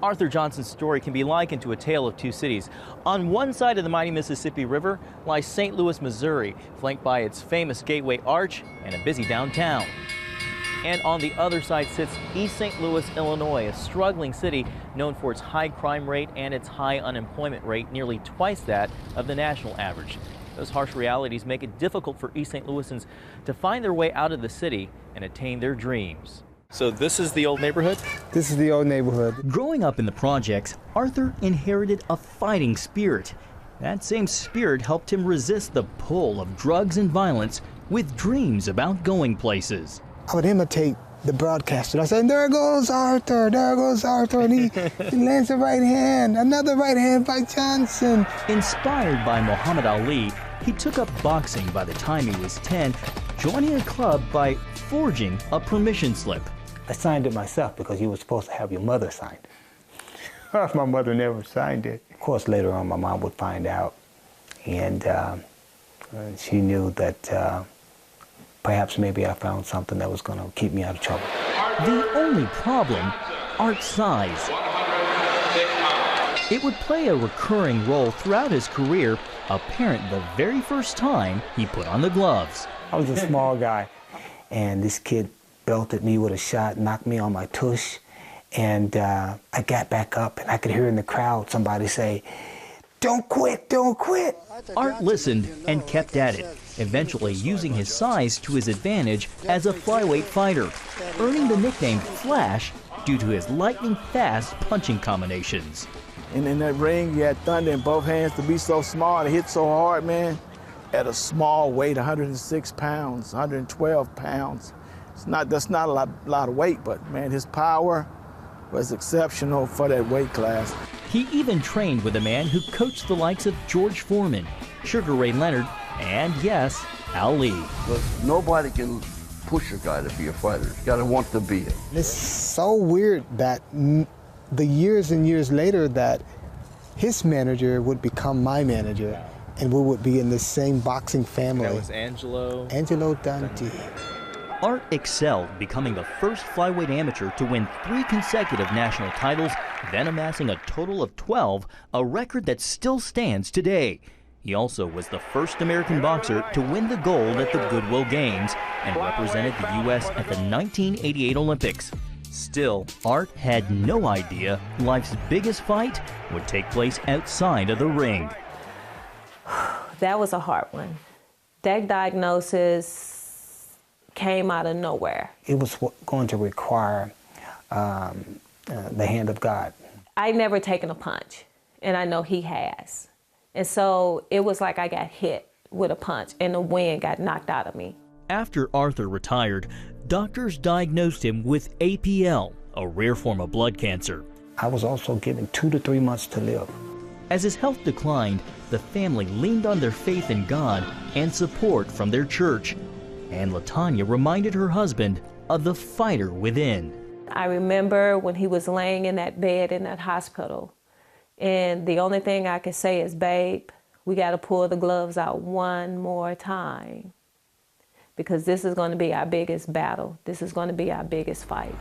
Arthur Johnson's story can be likened to a tale of two cities. On one side of the mighty Mississippi River lies St. Louis, Missouri, flanked by its famous Gateway Arch and a busy downtown. And on the other side sits East St. Louis, Illinois, a struggling city known for its high crime rate and its high unemployment rate, nearly twice that of the national average. Those harsh realities make it difficult for East St. Louisans to find their way out of the city and attain their dreams. So this is the old neighborhood? This is the old neighborhood. Growing up in the projects, Arthur inherited a fighting spirit. That same spirit helped him resist the pull of drugs and violence with dreams about going places. I would imitate the broadcaster. I said, there goes Arthur, and he lands a right hand, another right hand by Johnson. Inspired by Muhammad Ali, he took up boxing by the time he was 10, joining a club by forging a permission slip. I signed it myself because you were supposed to have your mother sign it. My mother never signed it. Of course, later on, my mom would find out, and she knew that perhaps maybe I found something that was going to keep me out of trouble. The only problem, Art's size. It would play a recurring role throughout his career, apparent the very first time he put on the gloves. I was a small guy, and this kid belted me with a shot, knocked me on my tush, and I got back up, and I could hear in the crowd somebody say, "Don't quit, don't quit." Art listened and kept at it, eventually using his size to his advantage as a flyweight fighter, earning the nickname Flash due to his lightning-fast punching combinations. And in that ring, you had thunder in both hands. To be so small, to hit so hard, man, at a small weight, 106 pounds, 112 pounds. That's not a lot of weight, but man, his power was exceptional for that weight class. He even trained with a man who coached the likes of George Foreman, Sugar Ray Leonard, and yes, Ali. But nobody can push a guy to be a fighter. You gotta want to be it. It's so weird that the years and years later that his manager would become my manager, and we would be in the same boxing family. That was Angelo Dante. Art excelled, becoming the first flyweight amateur to win 3 consecutive national titles, then amassing a total of 12, a record that still stands today. He also was the first American boxer to win the gold at the Goodwill Games and represented the U.S. at the 1988 Olympics. Still, Art had no idea life's biggest fight would take place outside of the ring. That was a hard one. That diagnosis came out of nowhere. It was going to require the hand of God. I'd never taken a punch, and I know he has. And so it was like I got hit with a punch, and the wind got knocked out of me. After Arthur retired, doctors diagnosed him with APL, a rare form of blood cancer. I was also given 2 to 3 months to live. As his health declined, the family leaned on their faith in God and support from their church. And LaTanya reminded her husband of the fighter within. I remember when he was laying in that bed in that hospital, and the only thing I could say is, babe, we got to pull the gloves out one more time, because this is going to be our biggest battle. This is going to be our biggest fight.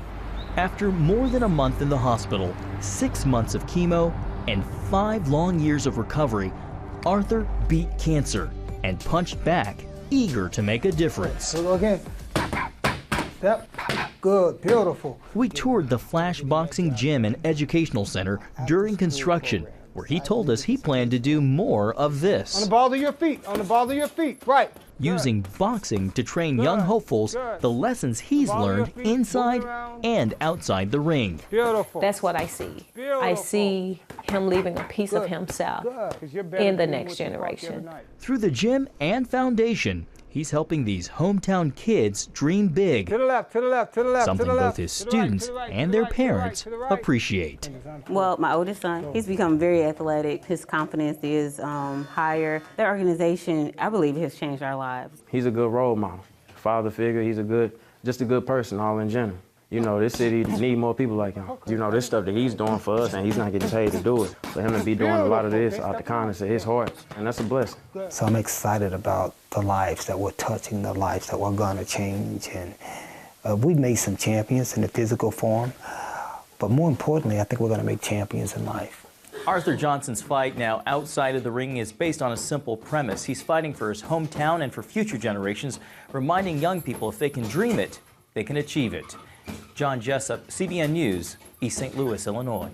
After more than a month in the hospital, 6 months of chemo, and 5 long years of recovery, Arthur beat cancer and punched back, eager to make a difference. So again. Yep. Good, beautiful. We toured the Flash Boxing Gym and Educational Center during construction, where he told us he planned to do more of this. On the ball of your feet, on the ball of your feet, right. Using boxing to train young hopefuls the lessons he's learned inside and outside the ring. Beautiful. That's what I see. I see him leaving a piece of himself in the next generation. Through the gym and foundation, he's helping these hometown kids dream big. To the left, to the left, to the left. Something both his students and their parents appreciate. Well, my oldest son, he's become very athletic. His confidence is higher. Their organization, I believe, has changed our lives. He's a good role model, father figure. He's just a good person all in general. You know, this city need more people like him. You know, this stuff that he's doing for us, and he's not getting paid to do it. For him to be doing a lot of this out the kindness of his heart, and that's a blessing. So I'm excited about the lives that we're touching, the lives that we're gonna change. And we made some champions in the physical form, But more importantly, I think we're going to make champions in life. Arthur Johnson's fight now outside of the ring is based on a simple premise. He's fighting for his hometown and for future generations, reminding young people if they can dream it, they can achieve it. John Jessup, CBN News, East St. Louis, Illinois.